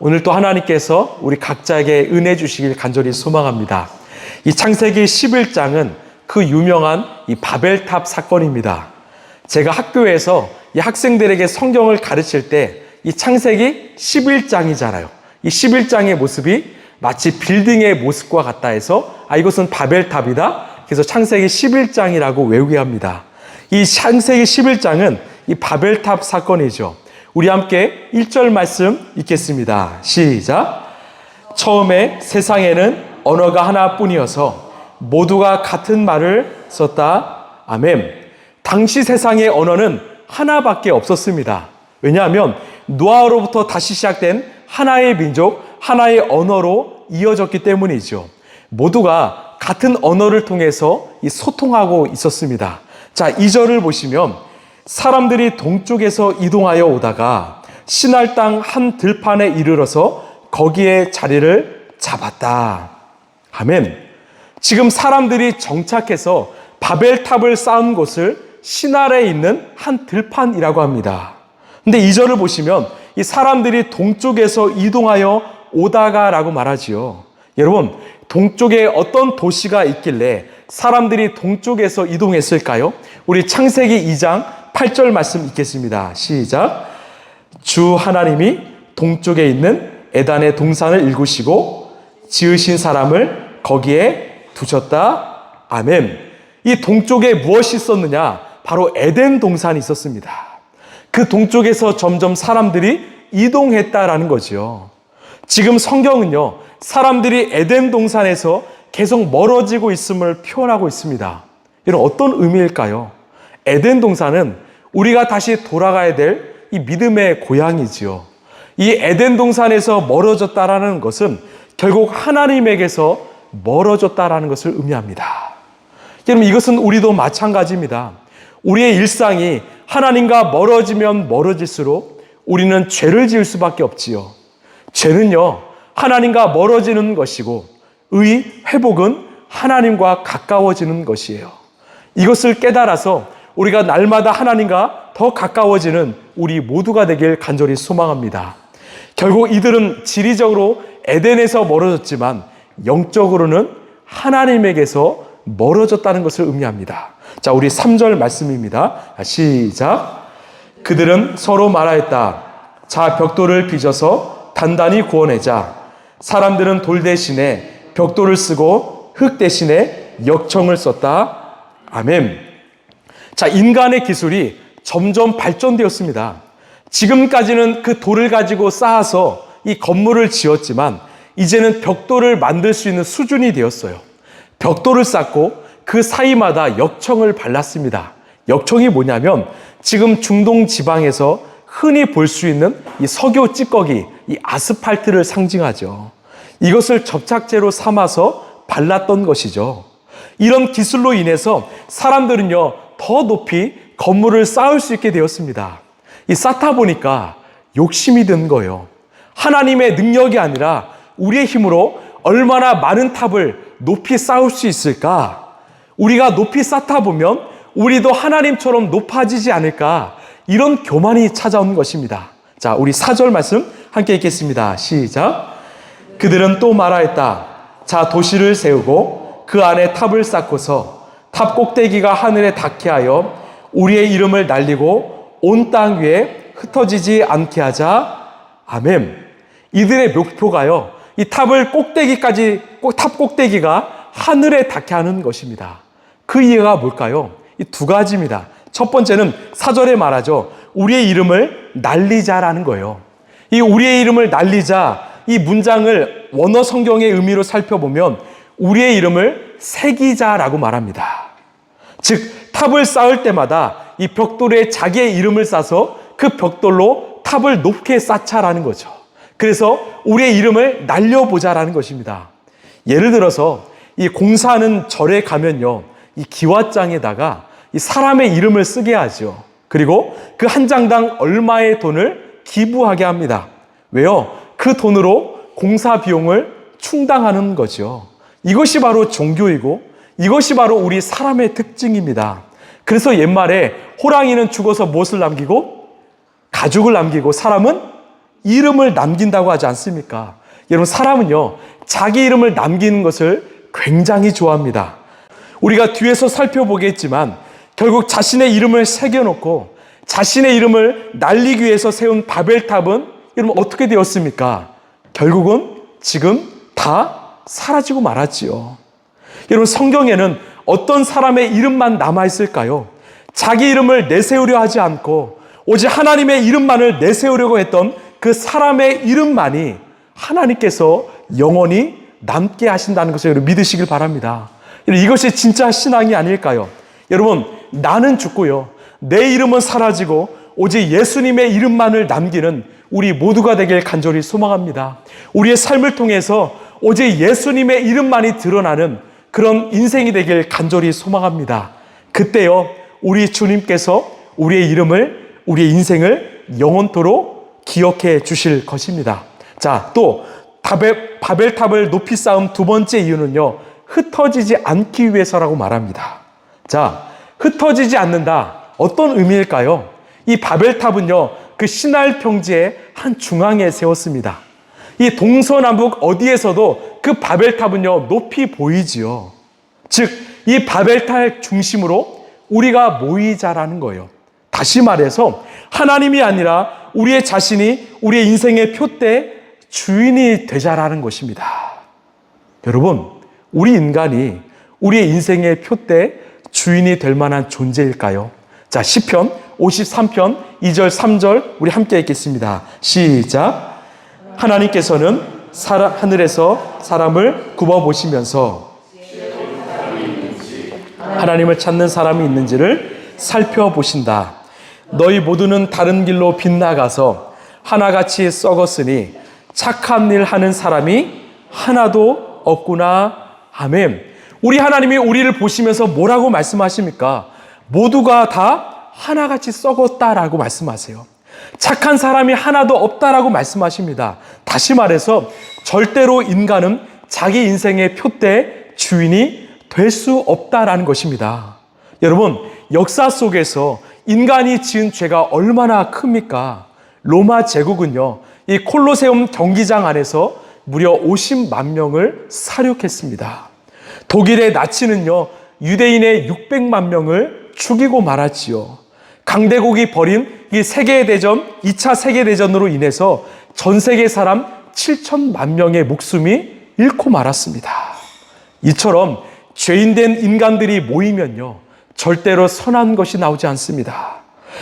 오늘 또 하나님께서 우리 각자에게 은혜 주시길 간절히 소망합니다. 이 창세기 11장은 그 유명한 이 바벨탑 사건입니다. 제가 학교에서 이 학생들에게 성경을 가르칠 때 이 창세기 11장이잖아요. 이 11장의 모습이 마치 빌딩의 모습과 같다 해서 이것은 바벨탑이다. 그래서 창세기 11장이라고 외우게 합니다. 이 창세기 11장은 이 바벨탑 사건이죠. 우리 함께 1절 말씀 읽겠습니다. 시작. 처음에 세상에는 언어가 하나뿐이어서 모두가 같은 말을 썼다. 아멘. 당시 세상의 언어는 하나밖에 없었습니다. 왜냐하면 노아로부터 다시 시작된 하나의 민족, 하나의 언어로 이어졌기 때문이죠. 모두가 같은 언어를 통해서 소통하고 있었습니다. 자, 2절을 보시면 사람들이 동쪽에서 이동하여 오다가 시날 땅 한 들판에 이르러서 거기에 자리를 잡았다. 아멘. 지금 사람들이 정착해서 바벨탑을 쌓은 곳을 시날에 있는 한 들판이라고 합니다. 근데 2절을 보시면 이 사람들이 동쪽에서 이동하여 오다가라고 말하지요. 여러분, 동쪽에 어떤 도시가 있길래 사람들이 동쪽에서 이동했을까요? 우리 창세기 2장 8절 말씀 읽겠습니다. 시작. 주 하나님이 동쪽에 있는 에단의 동산을 일구시고 지으신 사람을 거기에 두셨다. 아멘. 이 동쪽에 무엇이 있었느냐? 바로 에덴 동산이 있었습니다. 그 동쪽에서 점점 사람들이 이동했다라는 거죠. 지금 성경은요, 사람들이 에덴 동산에서 계속 멀어지고 있음을 표현하고 있습니다. 이런 어떤 의미일까요? 에덴 동산은 우리가 다시 돌아가야 될 이 믿음의 고향이지요. 이 에덴 동산에서 멀어졌다라는 것은 결국 하나님에게서 멀어졌다라는 것을 의미합니다. 여러분, 이것은 우리도 마찬가지입니다. 우리의 일상이 하나님과 멀어지면 멀어질수록 우리는 죄를 지을 수밖에 없지요. 죄는요, 하나님과 멀어지는 것이고 회복은 하나님과 가까워지는 것이에요. 이것을 깨달아서 우리가 날마다 하나님과 더 가까워지는 우리 모두가 되길 간절히 소망합니다. 결국 이들은 지리적으로 에덴에서 멀어졌지만 영적으로는 하나님에게서 멀어졌다는 것을 의미합니다. 자, 우리 3절 말씀입니다. 시작. 그들은 서로 말하였다. 자, 벽돌을 빚어서 단단히 구워내자. 사람들은 돌 대신에 벽돌을 쓰고 흙 대신에 역청을 썼다. 아멘. 자, 인간의 기술이 점점 발전되었습니다. 지금까지는 그 돌을 가지고 쌓아서 이 건물을 지었지만 이제는 벽돌을 만들 수 있는 수준이 되었어요. 벽돌을 쌓고 그 사이마다 역청을 발랐습니다. 역청이 뭐냐면 지금 중동 지방에서 흔히 볼 수 있는 이 석유 찌꺼기, 이 아스팔트를 상징하죠. 이것을 접착제로 삼아서 발랐던 것이죠. 이런 기술로 인해서 사람들은요, 더 높이 건물을 쌓을 수 있게 되었습니다. 이 쌓다 보니까 욕심이 든 거예요. 하나님의 능력이 아니라 우리의 힘으로 얼마나 많은 탑을 높이 쌓을 수 있을까? 우리가 높이 쌓다 보면 우리도 하나님처럼 높아지지 않을까? 이런 교만이 찾아온 것입니다. 자, 우리 4절 말씀 함께 읽겠습니다. 시작. 그들은 또 말하였다. 자, 도시를 세우고 그 안에 탑을 쌓고서 탑 꼭대기가 하늘에 닿게 하여 우리의 이름을 날리고 온 땅 위에 흩어지지 않게 하자. 아멘. 이들의 목표가요, 이 탑을 탑 꼭대기가 하늘에 닿게 하는 것입니다. 그 이해가 뭘까요? 이 두 가지입니다. 첫 번째는 4절에 말하죠. 우리의 이름을 날리자라는 거예요. 이 우리의 이름을 날리자, 이 문장을 원어 성경의 의미로 살펴보면 우리의 이름을 새기자라고 말합니다. 즉, 탑을 쌓을 때마다 이 벽돌에 자기의 이름을 싸서 그 벽돌로 탑을 높게 쌓자라는 거죠. 그래서 우리의 이름을 날려보자라는 것입니다. 예를 들어서 이 공사하는 절에 가면요, 이 기와장에다가 이 사람의 이름을 쓰게 하죠. 그리고 그 한 장당 얼마의 돈을 기부하게 합니다. 왜요? 그 돈으로 공사 비용을 충당하는 거죠. 이것이 바로 종교이고 이것이 바로 우리 사람의 특징입니다. 그래서 옛말에 호랑이는 죽어서 무엇을 남기고? 가죽을 남기고 사람은 이름을 남긴다고 하지 않습니까? 여러분, 사람은요, 자기 이름을 남기는 것을 굉장히 좋아합니다. 우리가 뒤에서 살펴보겠지만 결국 자신의 이름을 새겨놓고 자신의 이름을 날리기 위해서 세운 바벨탑은 여러분 어떻게 되었습니까? 결국은 지금 다 사라지고 말았지요. 여러분, 성경에는 어떤 사람의 이름만 남아있을까요? 자기 이름을 내세우려 하지 않고 오직 하나님의 이름만을 내세우려고 했던 그 사람의 이름만이 하나님께서 영원히 남게 하신다는 것을 여러분 믿으시길 바랍니다. 이것이 진짜 신앙이 아닐까요? 여러분, 나는 죽고요, 내 이름은 사라지고 오직 예수님의 이름만을 남기는 우리 모두가 되길 간절히 소망합니다. 우리의 삶을 통해서 오직 예수님의 이름만이 드러나는 그런 인생이 되길 간절히 소망합니다. 그때요, 우리 주님께서 우리의 이름을, 우리의 인생을 영원토록 기억해 주실 것입니다. 자, 또 바벨탑을 높이 쌓은 두 번째 이유는요, 흩어지지 않기 위해서라고 말합니다. 자, 흩어지지 않는다. 어떤 의미일까요? 이 바벨탑은요, 그 시날 평지의 한 중앙에 세웠습니다. 이 동서남북 어디에서도 그 바벨탑은요, 높이 보이지요. 즉, 이 바벨탑 중심으로 우리가 모이자라는 거예요. 다시 말해서 하나님이 아니라 우리의 자신이 우리의 인생의 표대 주인이 되자라는 것입니다. 여러분, 우리 인간이 우리의 인생의 표대 주인이 될 만한 존재일까요? 자, 시편 53편 2절 3절 우리 함께 읽겠습니다. 시작. 하나님께서는 하늘에서 사람을 굽어보시면서 하나님을 찾는 사람이 있는지를 살펴보신다. 너희 모두는 다른 길로 빗나가서 하나같이 썩었으니 착한 일 하는 사람이 하나도 없구나. 아멘. 우리 하나님이 우리를 보시면서 뭐라고 말씀하십니까? 모두가 다 하나같이 썩었다라고 말씀하세요. 착한 사람이 하나도 없다라고 말씀하십니다. 다시 말해서 절대로 인간은 자기 인생의 표대 주인이 될 수 없다라는 것입니다. 여러분, 역사 속에서 인간이 지은 죄가 얼마나 큽니까? 로마 제국은요, 이 콜로세움 경기장 안에서 무려 50만 명을 살육했습니다. 독일의 나치는요, 유대인의 600만 명을 죽이고 말았지요. 강대국이 벌인 이 세계대전, 2차 세계대전으로 인해서 전 세계 사람 7천만 명의 목숨이 잃고 말았습니다. 이처럼 죄인된 인간들이 모이면요, 절대로 선한 것이 나오지 않습니다.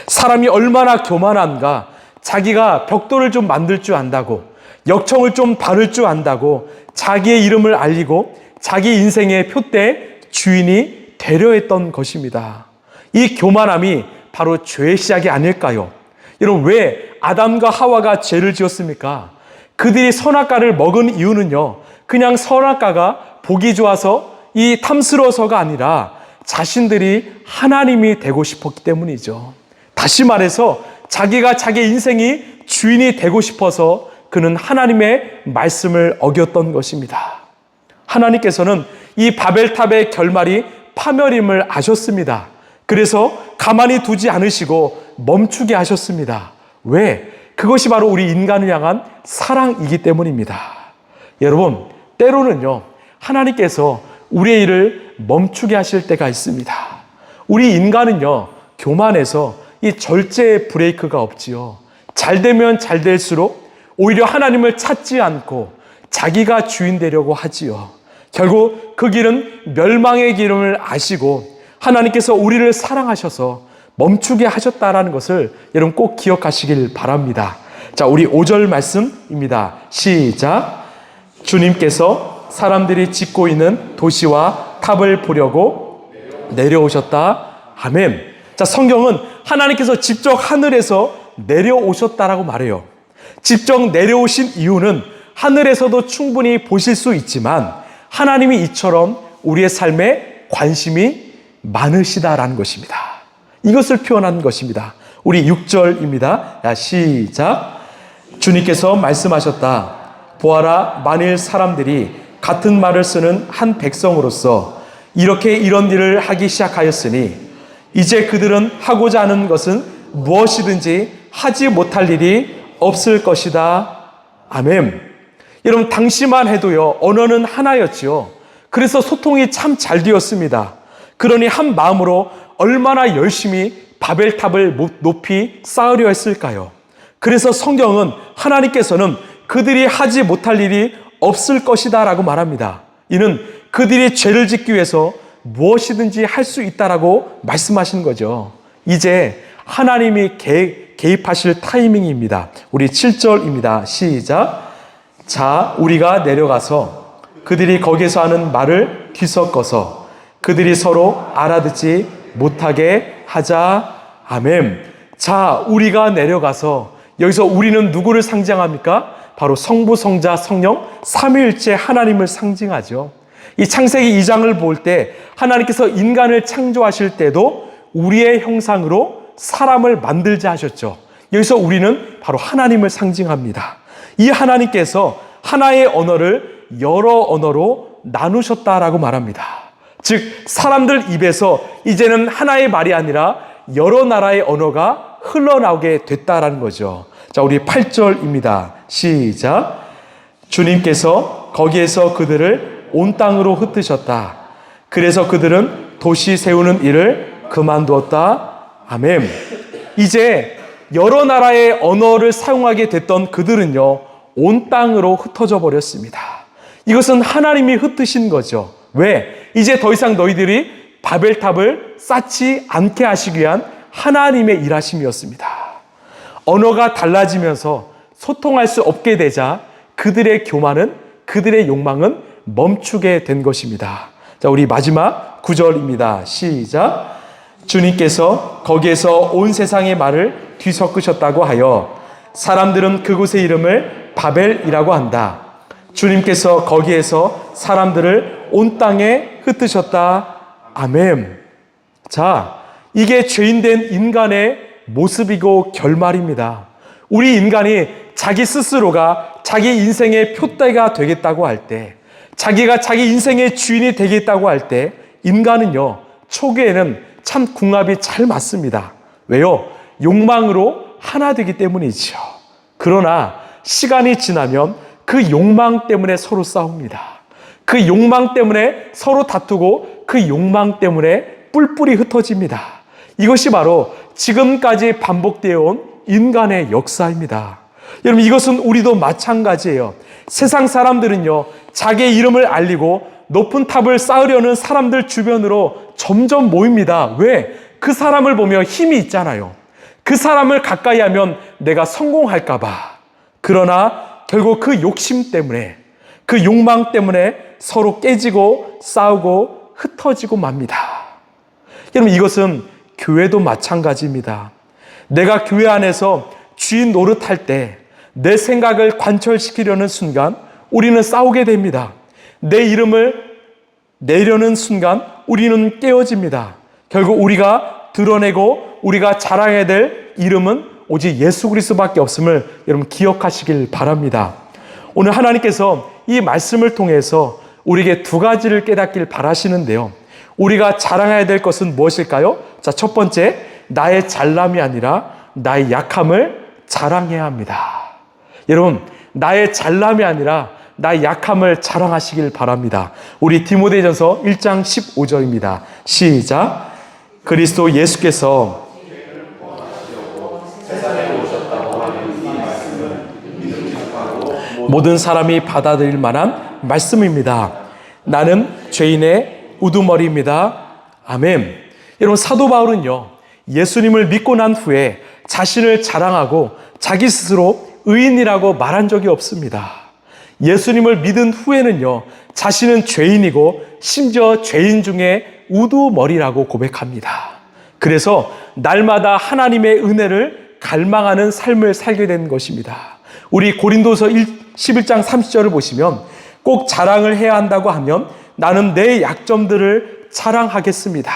사람이 얼마나 교만한가, 자기가 벽돌을 좀 만들 줄 안다고, 역청을 좀 바를 줄 안다고 자기의 이름을 알리고 자기 인생의 표대 주인이 되려 했던 것입니다. 이 교만함이 바로 죄의 시작이 아닐까요? 여러분, 왜 아담과 하와가 죄를 지었습니까? 그들이 선악과를 먹은 이유는요, 그냥 선악과가 보기 좋아서 이 탐스러워서가 아니라 자신들이 하나님이 되고 싶었기 때문이죠. 다시 말해서 자기가 자기 인생이 주인이 되고 싶어서 그는 하나님의 말씀을 어겼던 것입니다. 하나님께서는 이 바벨탑의 결말이 파멸임을 아셨습니다. 그래서 가만히 두지 않으시고 멈추게 하셨습니다. 왜? 그것이 바로 우리 인간을 향한 사랑이기 때문입니다. 여러분, 때로는요, 하나님께서 우리의 일을 멈추게 하실 때가 있습니다. 우리 인간은요, 교만해서 이 절제 브레이크가 없지요. 잘 되면 잘 될수록 오히려 하나님을 찾지 않고 자기가 주인 되려고 하지요. 결국 그 길은 멸망의 길임을 아시고 하나님께서 우리를 사랑하셔서 멈추게 하셨다라는 것을 여러분 꼭 기억하시길 바랍니다. 자, 우리 5절 말씀입니다. 시작. 주님께서 사람들이 짓고 있는 도시와 탑을 보려고 내려오셨다. 아멘. 자, 성경은 하나님께서 직접 하늘에서 내려오셨다라고 말해요. 직접 내려오신 이유는 하늘에서도 충분히 보실 수 있지만 하나님이 이처럼 우리의 삶에 관심이 많으시다라는 것입니다. 이것을 표현한 것입니다. 우리 6절입니다. 시작. 주님께서 말씀하셨다. 보아라, 만일 사람들이 같은 말을 쓰는 한 백성으로서 이렇게 이런 일을 하기 시작하였으니 이제 그들은 하고자 하는 것은 무엇이든지 하지 못할 일이 없을 것이다. 아멘. 여러분, 당시만 해도요, 언어는 하나였죠. 그래서 소통이 참 잘 되었습니다. 그러니 한 마음으로 얼마나 열심히 바벨탑을 높이 쌓으려 했을까요? 그래서 성경은 하나님께서는 그들이 하지 못할 일이 없을 것이다 라고 말합니다. 이는 그들이 죄를 짓기 위해서 무엇이든지 할 수 있다라고 말씀하시는 거죠. 이제 하나님이 개입하실 타이밍입니다. 우리 7절입니다. 시작. 자, 우리가 내려가서 그들이 거기서 하는 말을 뒤섞어서 그들이 서로 알아듣지 못하게 하자. 아멘. 자, 우리가 내려가서, 여기서 우리는 누구를 상징합니까? 바로 성부, 성자, 성령, 삼위일체 하나님을 상징하죠. 이 창세기 2장을 볼 때 하나님께서 인간을 창조하실 때도 우리의 형상으로 사람을 만들자 하셨죠. 여기서 우리는 바로 하나님을 상징합니다. 이 하나님께서 하나의 언어를 여러 언어로 나누셨다라고 말합니다. 즉, 사람들 입에서 이제는 하나의 말이 아니라 여러 나라의 언어가 흘러나오게 됐다라는 거죠. 자, 우리 8절입니다. 시작. 주님께서 거기에서 그들을 온 땅으로 흩으셨다. 그래서 그들은 도시 세우는 일을 그만두었다. 아멘. 이제 여러 나라의 언어를 사용하게 됐던 그들은요, 온 땅으로 흩어져 버렸습니다. 이것은 하나님이 흩으신 거죠. 왜? 이제 더 이상 너희들이 바벨탑을 쌓지 않게 하시기 위한 하나님의 일하심이었습니다. 언어가 달라지면서 소통할 수 없게 되자 그들의 교만은, 그들의 욕망은 멈추게 된 것입니다. 자, 우리 마지막 9절입니다. 시작. 주님께서 거기에서 온 세상의 말을 뒤섞으셨다고 하여 사람들은 그곳의 이름을 바벨이라고 한다. 주님께서 거기에서 사람들을 온 땅에 흩으셨다. 아멘. 자, 이게 죄인된 인간의 모습이고 결말입니다. 우리 인간이 자기 스스로가 자기 인생의 표대가 되겠다고 할 때, 자기가 자기 인생의 주인이 되겠다고 할 때, 인간은요, 초기에는 참 궁합이 잘 맞습니다. 왜요? 욕망으로 하나 되기 때문이죠. 그러나 시간이 지나면 그 욕망 때문에 서로 싸웁니다. 그 욕망 때문에 서로 다투고 그 욕망 때문에 뿔뿔이 흩어집니다. 이것이 바로 지금까지 반복되어 온 인간의 역사입니다. 여러분, 이것은 우리도 마찬가지예요. 세상 사람들은요, 자기의 이름을 알리고 높은 탑을 쌓으려는 사람들 주변으로 점점 모입니다. 왜? 그 사람을 보며 힘이 있잖아요. 그 사람을 가까이 하면 내가 성공할까 봐. 그러나 결국 그 욕심 때문에, 그 욕망 때문에 서로 깨지고 싸우고 흩어지고 맙니다. 여러분, 이것은 교회도 마찬가지입니다. 내가 교회 안에서 주인 노릇할 때 내 생각을 관철시키려는 순간 우리는 싸우게 됩니다. 내 이름을 내려는 순간 우리는 깨어집니다. 결국 우리가 드러내고 우리가 자랑해야 될 이름은 오직 예수 그리스도밖에 없음을 여러분 기억하시길 바랍니다. 오늘 하나님께서 이 말씀을 통해서 우리에게 두 가지를 깨닫길 바라시는데요. 우리가 자랑해야 될 것은 무엇일까요? 자, 첫 번째, 나의 잘남이 아니라 나의 약함을 자랑해야 합니다. 여러분, 나의 잘남이 아니라 나의 약함을 자랑하시길 바랍니다. 우리 디모데전서 1장 15절입니다. 시작. 그리스도 예수께서 모든 사람이 받아들일 만한 말씀입니다. 나는 죄인의 우두머리입니다. 아멘. 여러분, 사도 바울은요, 예수님을 믿고 난 후에 자신을 자랑하고 자기 스스로 의인이라고 말한 적이 없습니다. 예수님을 믿은 후에는요, 자신은 죄인이고 심지어 죄인 중에 우두머리라고 고백합니다. 그래서 날마다 하나님의 은혜를 갈망하는 삶을 살게 된 것입니다. 우리 고린도서 11장 30절을 보시면 꼭 자랑을 해야 한다고 하면 나는 내 약점들을 자랑하겠습니다.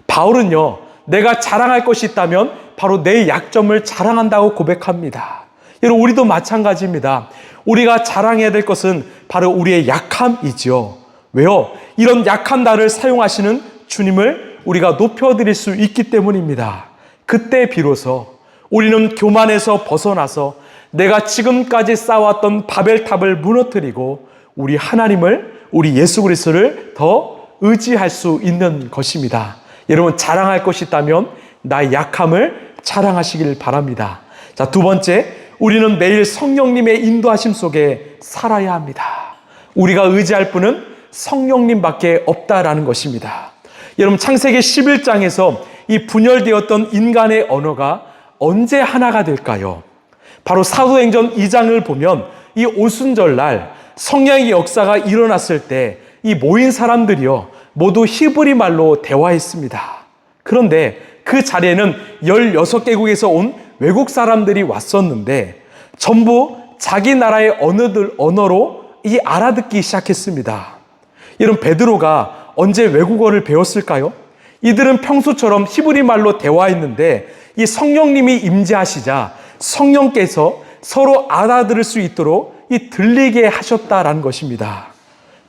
바울은요, 내가 자랑할 것이 있다면 바로 내 약점을 자랑한다고 고백합니다. 여러분, 우리도 마찬가지입니다. 우리가 자랑해야 될 것은 바로 우리의 약함이죠. 왜요? 이런 약한 나를 사용하시는 주님을 우리가 높여드릴 수 있기 때문입니다. 그때 비로소 우리는 교만에서 벗어나서 내가 지금까지 쌓아왔던 바벨탑을 무너뜨리고 우리 하나님을, 우리 예수 그리스도를 더 의지할 수 있는 것입니다. 여러분, 자랑할 것이 있다면 나의 약함을 자랑하시길 바랍니다. 자, 두 번째, 우리는 매일 성령님의 인도하심 속에 살아야 합니다. 우리가 의지할 분은 성령님밖에 없다라는 것입니다. 여러분, 창세기 11장에서 이 분열되었던 인간의 언어가 언제 하나가 될까요? 바로 사도행전 2장을 보면 이 오순절날 성령의 역사가 일어났을 때 이 모인 사람들이요 모두 히브리 말로 대화했습니다. 그런데 그 자리에는 16개국에서 온 외국 사람들이 왔었는데 전부 자기 나라의 언어로 이 알아듣기 시작했습니다. 여러분, 베드로가 언제 외국어를 배웠을까요? 이들은 평소처럼 히브리 말로 대화했는데 이 성령님이 임재하시자 성령께서 서로 알아들을 수 있도록 이 들리게 하셨다라는 것입니다.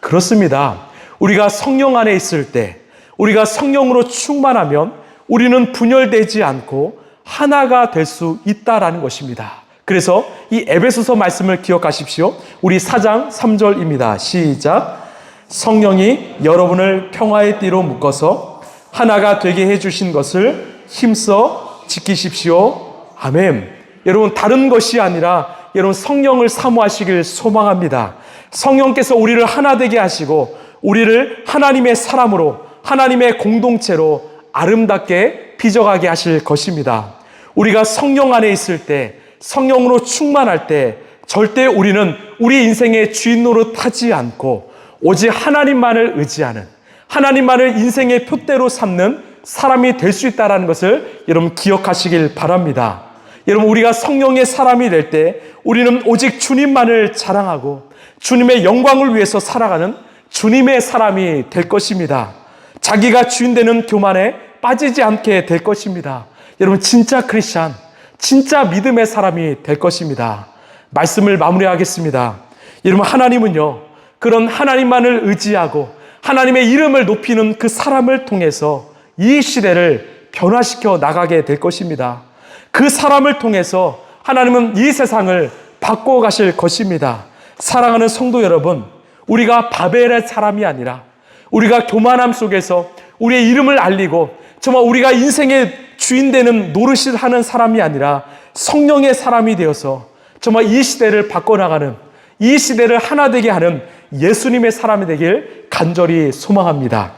그렇습니다. 우리가 성령 안에 있을 때, 우리가 성령으로 충만하면 우리는 분열되지 않고 하나가 될 수 있다라는 것입니다. 그래서 이 에베소서 말씀을 기억하십시오. 우리 4장 3절입니다. 시작. 성령이 여러분을 평화의 띠로 묶어서 하나가 되게 해주신 것을 힘써 지키십시오. 아멘. 여러분, 다른 것이 아니라 여러분 성령을 사모하시길 소망합니다. 성령께서 우리를 하나 되게 하시고 우리를 하나님의 사람으로, 하나님의 공동체로 아름답게 빚어가게 하실 것입니다. 우리가 성령 안에 있을 때, 성령으로 충만할 때 절대 우리는 우리 인생의 주인 노릇하지 않고 오직 하나님만을 의지하는, 하나님만을 인생의 표대로 삼는 사람이 될 수 있다는 것을 여러분 기억하시길 바랍니다. 여러분, 우리가 성령의 사람이 될 때 우리는 오직 주님만을 자랑하고 주님의 영광을 위해서 살아가는 주님의 사람이 될 것입니다. 자기가 주인 되는 교만에 빠지지 않게 될 것입니다. 여러분, 진짜 크리스찬, 진짜 믿음의 사람이 될 것입니다. 말씀을 마무리하겠습니다. 여러분, 하나님은요, 그런 하나님만을 의지하고 하나님의 이름을 높이는 그 사람을 통해서 이 시대를 변화시켜 나가게 될 것입니다. 그 사람을 통해서 하나님은 이 세상을 바꿔 가실 것입니다. 사랑하는 성도 여러분, 우리가 바벨의 사람이 아니라 우리가 교만함 속에서 우리의 이름을 알리고 정말 우리가 인생의 주인 되는 노릇을 하는 사람이 아니라 성령의 사람이 되어서 정말 이 시대를 바꿔나가는, 이 시대를 하나 되게 하는 예수님의 사람이 되길 간절히 소망합니다.